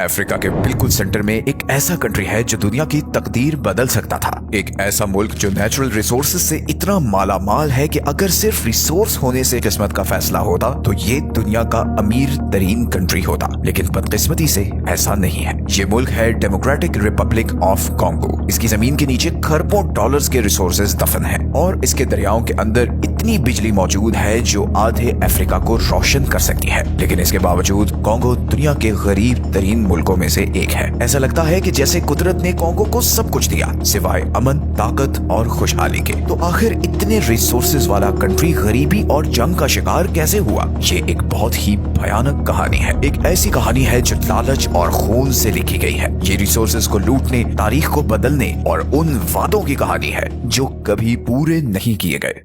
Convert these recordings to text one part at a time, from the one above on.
Africa के बिल्कुल centre में एक ऐसा कंट्री है जो दुनिया की तकदीर बदल सकता था। एक ऐसा मुल्क जो नेचुरल रिसोर्सेज से इतना मालामाल है कि अगर सिर्फ रिसोर्स होने से किस्मत का फैसला होता तो ये दुनिया का अमीर तरीन कंट्री होता, लेकिन बदकिस्मती से ऐसा नहीं है। ये मुल्क है डेमोक्रेटिक रिपब्लिक ऑफ कॉन्गो। इसकी जमीन के नीचे खरबों डॉलर्स के रिसोर्सेज दफन है और इसके दरियाओं के अंदर इतनी बिजली मौजूद है जो आधे अफ्रीका को रोशन कर सकती है। लेकिन इसके बावजूद कॉन्गो दुनिया के गरीब तरीन मुल्कों में से एक है। ऐसा लगता है कि जैसे कुदरत ने कॉन्गो को सब कुछ दिया सिवाय अमन, ताकत और खुशहाली के। तो आखिर इतने रिसोर्सेज वाला कंट्री गरीबी और जंग का शिकार कैसे हुआ? ये एक बहुत ही भयानक कहानी है। एक ऐसी कहानी है जो लालच और खून से लिखी गई है। ये रिसोर्सेज को लूटने, तारीख को बदलने और उन वादों की कहानी है जो कभी पूरे नहीं किए गए।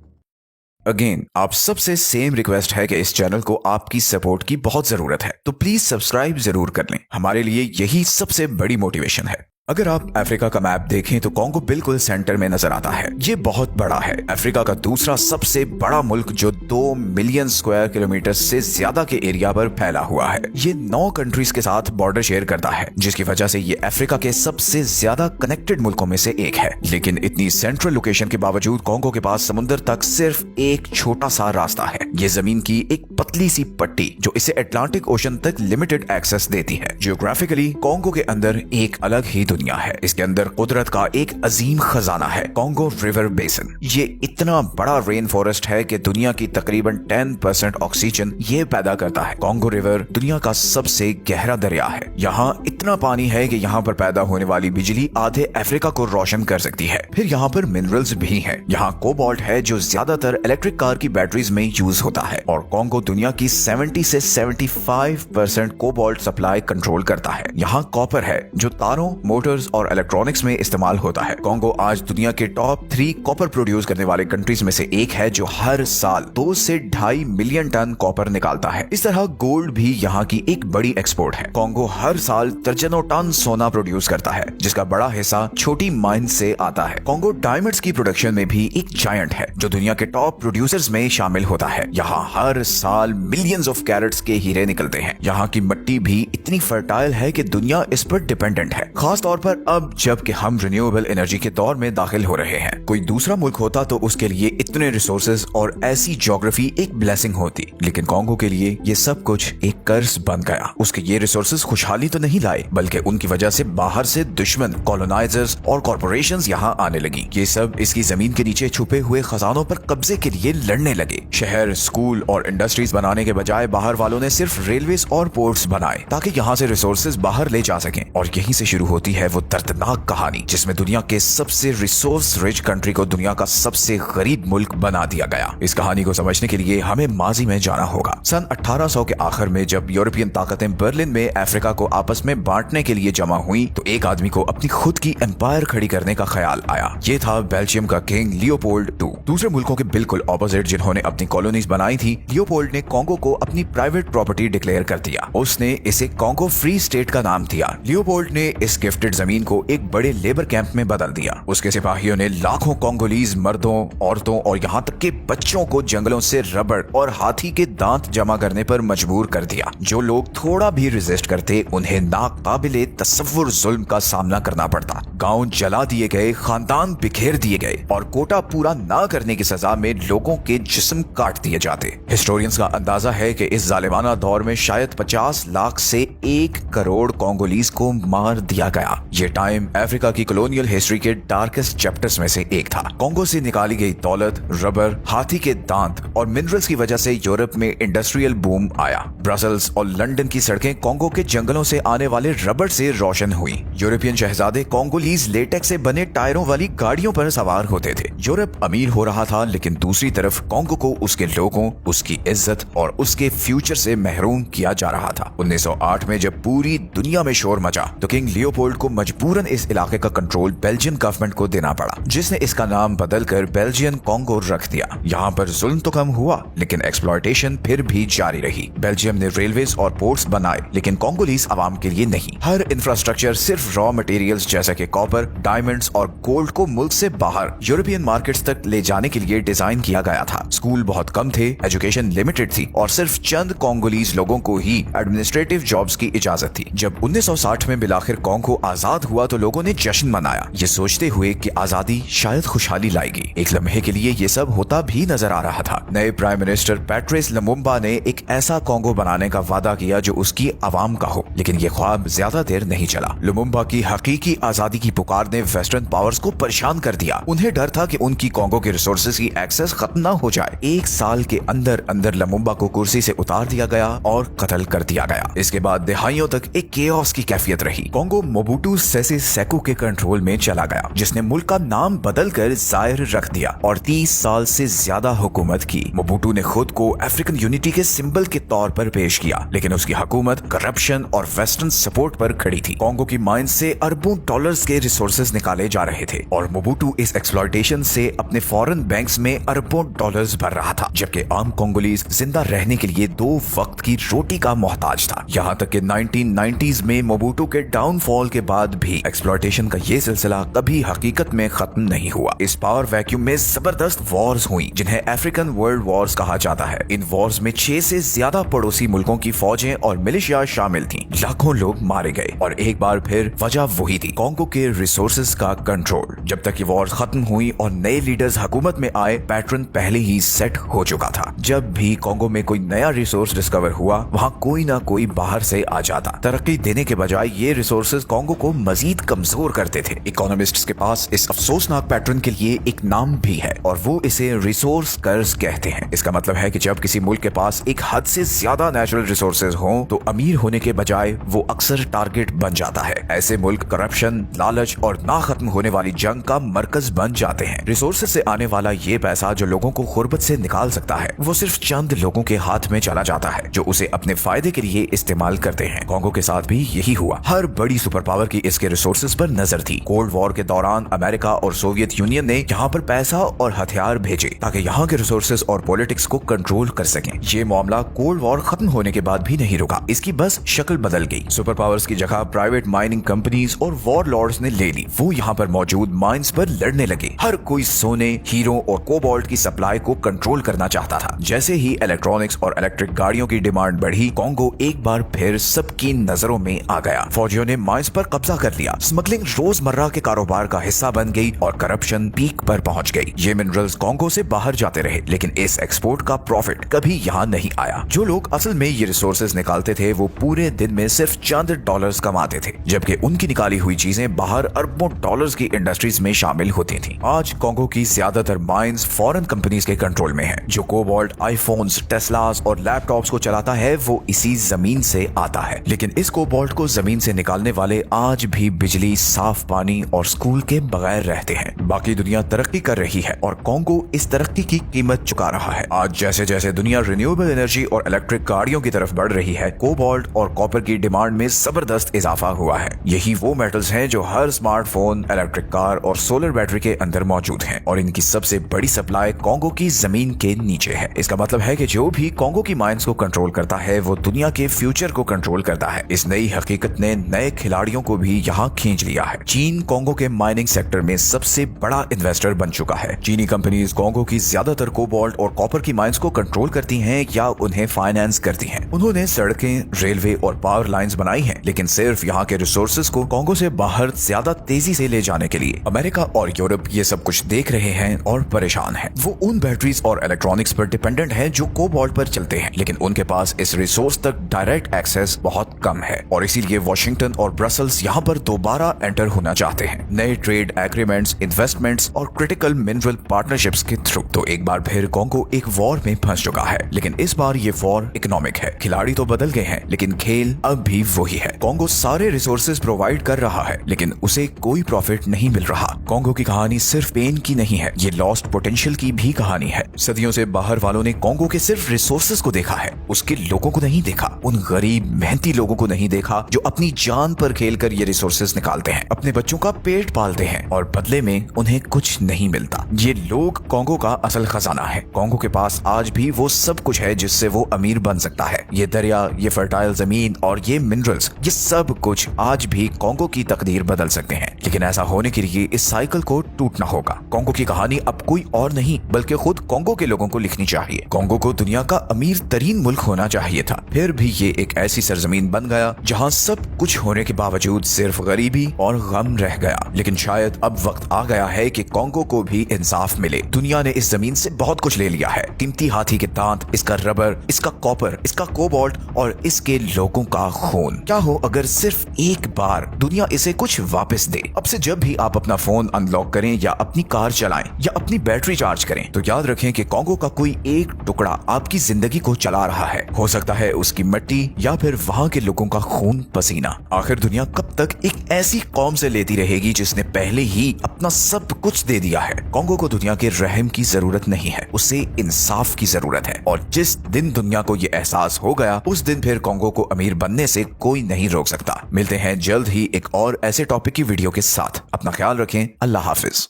अगेन, आप सबसे सेम रिक्वेस्ट है कि इस चैनल को आपकी सपोर्ट की बहुत जरूरत है, तो प्लीज सब्सक्राइब जरूर कर लें। हमारे लिए यही सबसे बड़ी मोटिवेशन है। अगर आप अफ्रीका का मैप देखें तो कॉन्गो बिल्कुल सेंटर में नजर आता है। ये बहुत बड़ा है, अफ्रीका का दूसरा सबसे बड़ा मुल्क जो 2 मिलियन स्क्वायर किलोमीटर से ज्यादा के एरिया पर फैला हुआ है। ये 9 कंट्रीज के साथ बॉर्डर शेयर करता है, जिसकी वजह से ये अफ्रीका के सबसे ज्यादा कनेक्टेड मुल्कों में से एक है। लेकिन इतनी सेंट्रल लोकेशन के बावजूद कॉन्गो के पास समुद्र तक सिर्फ एक छोटा सा रास्ता है। ये जमीन की एक पतली सी पट्टी जो इसे अटलांटिक ओशन तक लिमिटेड एक्सेस देती है। जियोग्राफिकली कॉन्गो के अंदर एक अलग ही दुनिया है। इसके अंदर कुदरत का एक अजीम खजाना है, कॉन्गो रिवर बेसिन। ये इतना बड़ा रेन फॉरेस्ट है कि दुनिया की तकरीबन 10% ऑक्सीजन ये पैदा करता है। कॉन्गो रिवर दुनिया का सबसे गहरा दरिया है। यहाँ इतना पानी है कि यहाँ पर पैदा होने वाली बिजली आधे अफ्रीका को रोशन कर सकती है। फिर यहाँ पर मिनरल्स भी हैं। यहाँ कोबाल्ट है जो ज्यादातर इलेक्ट्रिक कार की बैटरीज में यूज होता है और कॉन्गो दुनिया की 70 से 75% कोबाल्ट सप्लाई कंट्रोल करता है। यहाँ कॉपर है जो तारों, मोटर्स और इलेक्ट्रॉनिक्स में इस्तेमाल होता है। कॉन्गो आज दुनिया के टॉप 3 कॉपर प्रोड्यूस करने वाले कंट्रीज में से एक है जो हर साल 2 से 2.5 मिलियन टन कॉपर निकालता है। इस तरह गोल्ड भी यहाँ की एक बड़ी एक्सपोर्ट है। कॉन्गो हर साल दर्जनों टन सोना प्रोड्यूस करता है, जिसका बड़ा हिस्सा छोटी माइन से आता है। कॉन्गो डायमंड्स की प्रोडक्शन में भी एक जायंट है जो दुनिया के टॉप प्रोड्यूसर्स में शामिल होता है। यहाँ हर साल मिलियंस ऑफ कैरेट्स के हीरे निकलते हैं। यहाँ की मिट्टी भी इतनी फर्टाइल है कि दुनिया इस पर डिपेंडेंट है, खास तौर पर अब जबकि हम रिन्यूएबल एनर्जी के दौर में दाखिल हो रहे हैं। कोई दूसरा मुल्क होता तो उसके लिए इतने रिसोर्सेज और ऐसी ज्योग्राफी एक ब्लेसिंग होती, लेकिन कॉन्गो के लिए ये सब कुछ एक कर्ज बन गया। उसके ये रिसोर्सेज खुशहाली तो नहीं लाए, बल्कि उनकी वजह से बाहर से दुश्मन, कॉलोनाइजर्स और कॉर्पोरेशंस यहाँ आने लगी। ये सब इसकी जमीन के नीचे छुपे हुए खजानों पर कब्जे के लिए लड़ने लगे। शहर, स्कूल और इंडस्ट्रीज बनाने के बजाय बाहर वालों ने सिर्फ रेलवेज और पोर्ट्स बनाए ताकि यहाँ से रिसोर्सेज बाहर ले जा सकें। और यहीं से शुरू होती है वो दर्दनाक कहानी जिसमें दुनिया के सबसे रिसोर्स रिच कंट्री को दुनिया का सबसे गरीब मुल्क बना दिया गया। इस कहानी को समझने के लिए हमें माजी में जाना होगा। सन 1800 के आखिर में जब यूरोपियन ताकतें बर्लिन में अफ्रीका को आपस में बांटने के लिए जमा हुई तो एक आदमी को अपनी खुद की एम्पायर खड़ी करने का ख्याल आया। ये था बेल्जियम का किंग लियोपोल्ड II। दूसरे मुल्कों के बिल्कुल ऑपोजिट जिन्होंने अपनी कॉलोनीज बनाई थी, लियोपोल्ड ने कॉन्गो को अपनी प्राइवेट प्रॉपर्टी डिक्लेयर कर दिया। उसने इसे कॉन्गो फ्री स्टेट का नाम दिया। लियोपोल्ड ने इस गिफ्टेड जमीन को एक बड़े लेबर कैंप में बदल दिया। उसके सिपाहियों ने लाखों कॉन्गोलीज मर्दों, औरतों और यहाँ तक के बच्चों को जंगलों से रबड़ और हाथी के दांत जमा करने पर मजबूर कर दिया। जो लोग थोड़ा भी रेजिस्ट करते उन्हें नाकाबिले तसव्वुर जुल्म का सामना करना पड़ता। गांव जला दिए गए, खानदान बिखेर दिए गए और कोटा पूरा ना करने की सजा में लोगों के जिस्म काट दिए जाते। हिस्टोरियंस का अंदाजा है कि इस जालिमाना दौर में शायद 50 लाख से 1 करोड़ कॉन्गोलीज को मार दिया गया। ये टाइम अफ्रीका की कॉलोनियल हिस्ट्री के डार्केस्ट चैप्टर्स में से एक था। कॉन्गो से निकाली गई दौलत, रबर, हाथी के दांत और मिनरल्स की वजह से यूरोप में इंडस्ट्रियल बूम आया। ब्रसल्स और लंदन की सड़कें कॉन्गो के जंगलों से आने वाले रबर से रोशन हुई। यूरोपियन शहजादे कॉन्गोलीज लेटेक्स से बने टायरों वाली गाड़ियों पर सवार होते थे। यूरोप अमीर हो रहा था, लेकिन दूसरी तरफ कॉन्गो को उसके लोगों, उसकी इज्जत और उसके फ्यूचर से महरूम किया जा रहा था। 1908 में जब पूरी दुनिया में शोर मचा तो किंग लियोपोल्ड को मजबूरन इस इलाके का कंट्रोल बेल्जियन गवर्नमेंट को देना पड़ा, जिसने इसका नाम बदलकर बेल्जियन कॉन्गो रख दिया। यहाँ पर जुल्म तो कम हुआ, लेकिन एक्सप्लॉयटेशन फिर भी जारी रही। बेल्जियम ने रेलवेज और पोर्ट्स बनाए, लेकिन कॉन्गोलीज आवाम के लिए नहीं। हर इंफ्रास्ट्रक्चर सिर्फ रॉ मटेरियल्स जैसे कि कॉपर, डायमंड्स और गोल्ड को मुल्क से बाहर यूरोपियन मार्केट्स तक ले जाने के लिए डिजाइन किया गया था। स्कूल बहुत कम थे, एजुकेशन लिमिटेड थी और सिर्फ चंद कॉन्गोलीज लोगों को ही एडमिनिस्ट्रेटिव जॉब्स फोर्स की इजाजत थी। जब 1960 में बिलाखिर कॉन्गो आजाद हुआ तो लोगों ने जश्न मनाया, ये सोचते हुए कि आजादी शायद खुशहाली लाएगी। एक लम्हे के लिए ये सब होता भी नजर आ रहा था। नए प्राइम मिनिस्टर पैट्रिस लमुम्बा ने एक ऐसा कॉन्गो बनाने का वादा किया जो उसकी आवाम का हो, लेकिन ये ख्वाब ज्यादा देर नहीं चला। लमुम्बा की हकीकी आजादी की पुकार ने वेस्टर्न पावर्स को परेशान कर दिया। उन्हें डर था कि उनकी कॉन्गो के रिसोर्सेज की एक्सेस खत्म न हो जाए। एक साल के अंदर अंदर लमुम्बा को कुर्सी से उतार दिया गया और कत्ल कर दिया गया। इसके बाद दिहाइयों तक एक केओस की कैफियत रही। कॉन्गो मोबुटू सेसे सेको के कंट्रोल में चला गया, जिसने मुल्क का नाम बदलकर जायर रख दिया और 30 साल से ज्यादा हुकूमत की। मोबुटू ने खुद को अफ्रीकन यूनिटी के सिंबल के तौर पर पेश किया, लेकिन उसकी हुकूमत करप्शन और वेस्टर्न सपोर्ट पर खड़ी थी। कॉन्गो की माइन से अरबों डॉलर्स के रिसोर्सेज निकाले जा रहे थे और मोबुटू इस एक्सप्लॉयटेशन से अपने फॉरेन बैंक्स में अरबों डॉलर्स भर रहा था, जबकि आम कोंगोलीज जिंदा रहने के लिए 2 वक्त की रोटी का मोहताज था। यहाँ तक कि 1990s में मोबुटू के डाउनफॉल के बाद भी एक्सप्लॉयटेशन का ये सिलसिला कभी हकीकत में खत्म नहीं हुआ। इस पावर वैक्यूम में जबरदस्त वॉर्स हुई, जिन्हें अफ्रीकन वर्ल्ड वॉर्स कहा जाता है। इन वॉर्स में 6 से ज्यादा पड़ोसी मुल्कों की फौजें और मिलिशिया शामिल थीं। लाखों लोग मारे गए और एक बार फिर वजह वही थी, कॉन्गो के रिसोर्सेज का कंट्रोल। जब तक ये वॉर्स खत्म हुई और नए लीडर्स हुकूमत में आए, पैटर्न पहले ही सेट हो चुका था। जब भी कॉन्गो में कोई नया रिसोर्स डिस्कवर हुआ, वहाँ कोई ना कोई बाहर से आ जाता। तरक्की देने के बजाय ये रिसोर्सेज कॉन्गो को मजीद कमजोर करते थे। इकोनॉमिस्ट्स के पास इस अफसोसनाक पैटर्न के लिए एक नाम भी है और वो इसे रिसोर्स कर्ज कहते हैं। इसका मतलब है कि जब किसी मुल्क के पास एक हद से ज्यादा नेचुरल रिसोर्सेज हों तो अमीर होने के बजाय वो अक्सर टारगेट बन जाता है। ऐसे मुल्क करप्शन, लालच और ना खत्म होने वाली जंग का मरकज बन जाते हैं। रिसोर्सेज से आने वाला ये पैसा जो लोगों को गुर्बत से निकाल सकता है, वो सिर्फ चंद लोगों के हाथ में चला जाता है जो उसे अपने फायदे के लिए इस्तेमाल करते हैं। कॉन्गो के साथ भी यही हुआ। हर बड़ी सुपर पावर की इसके रिसोर्सेज पर नजर थी। कोल्ड वॉर के दौरान अमेरिका और सोवियत यूनियन ने यहाँ पर पैसा और हथियार भेजे ताकि यहाँ के रिसोर्सेज और पॉलिटिक्स को कंट्रोल कर सकें। ये मामला कोल्ड वॉर खत्म होने के बाद भी नहीं रुका, इसकी बस शक्ल बदल गई। सुपर पावर्स की जगह प्राइवेट माइनिंग कंपनीज और वॉर लॉर्ड्स ने ले ली। वो यहाँ पर मौजूद माइंस पर लड़ने लगे। हर कोई सोने, हीरो और कोबाल्ट की सप्लाई को कंट्रोल करना चाहता था। जैसे ही इलेक्ट्रॉनिक्स और इलेक्ट्रिक गाड़ियों की डिमांड बढ़ी, कॉन्गो एक बार फिर सबकी नजरों में आ गया। फौजियों ने माइंस पर कब्जा कर लिया। स्मगलिंग रोजमर्रा के कारोबार का हिस्सा बन गई और करप्शन पीक पर पहुंच गई। ये मिनरल्स कॉन्गो से बाहर जाते रहे, लेकिन इस एक्सपोर्ट का प्रॉफिट कभी यहाँ नहीं आया। जो लोग असल में ये रिसोर्सेज निकालते थे वो पूरे दिन में सिर्फ चंद डॉलर्स कमाते थे, जबकि उनकी निकाली हुई चीजें बाहर अरबों डॉलर्स की इंडस्ट्रीज में शामिल होती थी। आज कॉन्गो की ज्यादातर माइंस फॉरेन कंपनीज के कंट्रोल में है। जो कोबाल्ट, आईफोन्स, टेस्लास और लैपटॉप्स को चलाता है वो इसी जमीन से आता है। लेकिन इस कोबाल्ट को जमीन से निकालने वाले आज भी बिजली, साफ पानी और स्कूल के बगैर रहते हैं। बाकी दुनिया तरक्की कर रही है और कॉन्गो इस तरक्की की कीमत चुका रहा है। आज जैसे जैसे दुनिया रिन्यूएबल एनर्जी और इलेक्ट्रिक गाड़ियों की तरफ बढ़ रही है, कोबाल्ट और कॉपर की डिमांड में जबरदस्त इजाफा हुआ है। यही वो मेटल्स हैं जो हर स्मार्टफोन, इलेक्ट्रिक कार और सोलर बैटरी के अंदर मौजूद हैं और इनकी सबसे बड़ी सप्लाई कॉन्गो की जमीन के नीचे है। इसका मतलब है कि जो भी कॉन्गो की माइंस को कंट्रोल करता है वो दुनिया के फ्यूचर को कंट्रोल करता है। इस नई हकीकत ने नए खिलाड़ियों को भी यहाँ खींच लिया है। चीन कॉन्गो के माइनिंग सेक्टर में सबसे बड़ा इन्वेस्टर बन चुका है। चीनी कंपनीज कॉन्गो की ज्यादातर कोबाल्ट और कॉपर की माइंस को कंट्रोल करती हैं या उन्हें फाइनेंस करती हैं। उन्होंने सड़कें, रेलवे और पावर लाइंस बनाई हैं, लेकिन सिर्फ यहाँ के रिसोर्सेज को कॉन्गो से बाहर ज्यादा तेजी से ले जाने के लिए। अमेरिका और यूरोप ये सब कुछ देख रहे हैं और परेशान हैं। वो उन बैटरीज और इलेक्ट्रॉनिक्स पर डिपेंडेंट हैं जो कोबाल्ट पर चलते हैं, लेकिन उनके पास इस रिसोर्स तक डायरेक्ट एक्सेस बहुत कम है और इसीलिए वॉशिंगटन और ब्रसल्स यहाँ पर दोबारा एंटर होना चाहते हैं, नए ट्रेड एग्रीमेंट्स, इन्वेस्टमेंट्स और क्रिटिकल मिनरल पार्टनरशिप्स के थ्रू। तो एक बार फिर कॉन्गो एक वॉर में फंस चुका है, लेकिन इस बार ये वॉर इकोनॉमिक है। खिलाड़ी तो बदल गए हैं, लेकिन खेल अब भी वही है। कॉन्गो सारे रिसोर्सेज प्रोवाइड कर रहा है, लेकिन उसे कोई प्रॉफिट नहीं मिल रहा। कॉन्गो की कहानी सिर्फ पेन की नहीं है, ये लॉस्ट पोटेंशियल की भी कहानी है। सदियों से बाहर वालों ने कॉन्गो के सिर्फ रिसोर्सेज को देखा है, उसके लोगों को नहीं देखा। उन गरीब मेहनती लोगों को नहीं देखा जो अपनी जान पर खेलकर ये रिसोर्सेज निकालते हैं, अपने बच्चों का पेट पालते हैं और बदले में उन्हें कुछ नहीं मिलता। ये लोग कॉन्गो का असल खजाना है। कॉन्गो के पास आज भी वो सब कुछ है जिससे वो अमीर बन सकता है। ये दरिया, ये फर्टाइल जमीन और ये मिनरल्स, ये सब कुछ आज भी कॉन्गो की तकदीर बदल सकते हैं। लेकिन ऐसा होने के लिए इस साइकिल को टूटना होगा। कॉन्गो की कहानी अब कोई और नहीं बल्कि खुद कॉन्गो के लोगों को लिखनी चाहिए। कॉन्गो को दुनिया का अमीर तरीन मुल्क होना चाहिए था, फिर भी ये एक ऐसी सरजमीन बन गया जहाँ सब कुछ होने के बावजूद सिर्फ गरीबी और गम रह गया। लेकिन शायद अब वक्त आ गया है कि कॉन्गो को भी इंसाफ मिले। दुनिया ने इस जमीन से बहुत कुछ ले लिया है, कीमती हाथी के दांत, इसका रबर, इसका कॉपर, इसका कोबाल्ट और इसके लोगों का खून। क्या हो अगर सिर्फ एक बार दुनिया इसे कुछ वापस दे। अब से जब भी आप अपना फोन अनलॉक करें या अपनी कार चलाएं या अपनी बैटरी चार्ज करें तो याद रखें कि कॉन्गो का कोई एक टुकड़ा आपकी जिंदगी को चला रहा है। हो सकता है उसकी मिट्टी या फिर वहाँ के लोगों का खून पसीना। आखिर दुनिया कब तक एक ऐसी कौम से लेती रहेगी जिसने पहले ही अपना सब कुछ दे दिया है। कॉन्गो को दुनिया के रहम की जरूरत नहीं है, उसे इंसाफ की जरूरत है। और जिस दिन दुनिया को ये एहसास हो गया उस दिन फिर कॉन्गो को अमीर बनने से कोई नहीं रोक सकता। मिलते हैं जल्द ही एक और ऐसे टॉपिक की वीडियो के साथ। अपना ख्याल रखें। अल्लाह हाफिज।